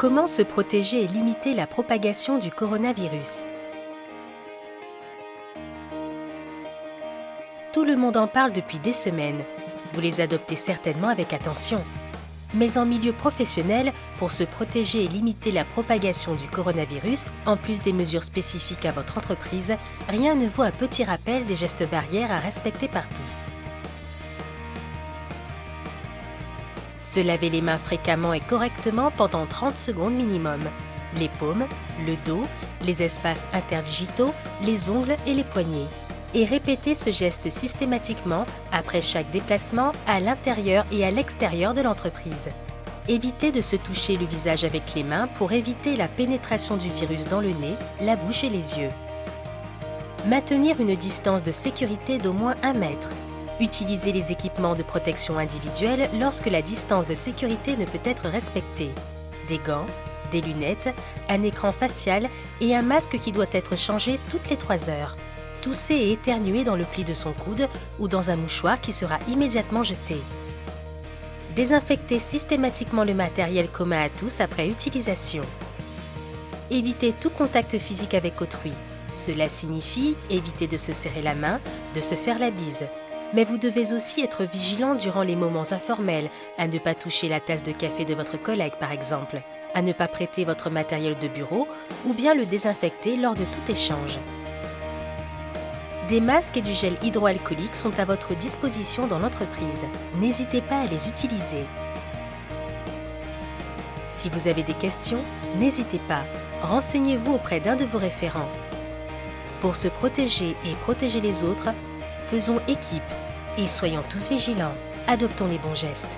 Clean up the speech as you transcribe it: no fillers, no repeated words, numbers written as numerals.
Comment se protéger et limiter la propagation du coronavirus? Tout le monde en parle depuis des semaines. Vous les adoptez certainement avec attention. Mais en milieu professionnel, pour se protéger et limiter la propagation du coronavirus, en plus des mesures spécifiques à votre entreprise, rien ne vaut un petit rappel des gestes barrières à respecter par tous. Se laver les mains fréquemment et correctement pendant 30 secondes minimum. Les paumes, le dos, les espaces interdigitaux, les ongles et les poignets. Et répétez ce geste systématiquement après chaque déplacement à l'intérieur et à l'extérieur de l'entreprise. Évitez de se toucher le visage avec les mains pour éviter la pénétration du virus dans le nez, la bouche et les yeux. Maintenir une distance de sécurité d'au moins 1 mètre. Utilisez les équipements de protection individuelle lorsque la distance de sécurité ne peut être respectée. Des gants, des lunettes, un écran facial et un masque qui doit être changé toutes les 3 heures. Toussez et éternuez dans le pli de son coude ou dans un mouchoir qui sera immédiatement jeté. Désinfectez systématiquement le matériel commun à tous après utilisation. Évitez tout contact physique avec autrui. Cela signifie éviter de se serrer la main, de se faire la bise. Mais vous devez aussi être vigilant durant les moments informels, à ne pas toucher la tasse de café de votre collègue par exemple, à ne pas prêter votre matériel de bureau ou bien le désinfecter lors de tout échange. Des masques et du gel hydroalcoolique sont à votre disposition dans l'entreprise. N'hésitez pas à les utiliser. Si vous avez des questions, n'hésitez pas, renseignez-vous auprès d'un de vos référents. Pour se protéger et protéger les autres, faisons équipe et soyons tous vigilants. Adoptons les bons gestes.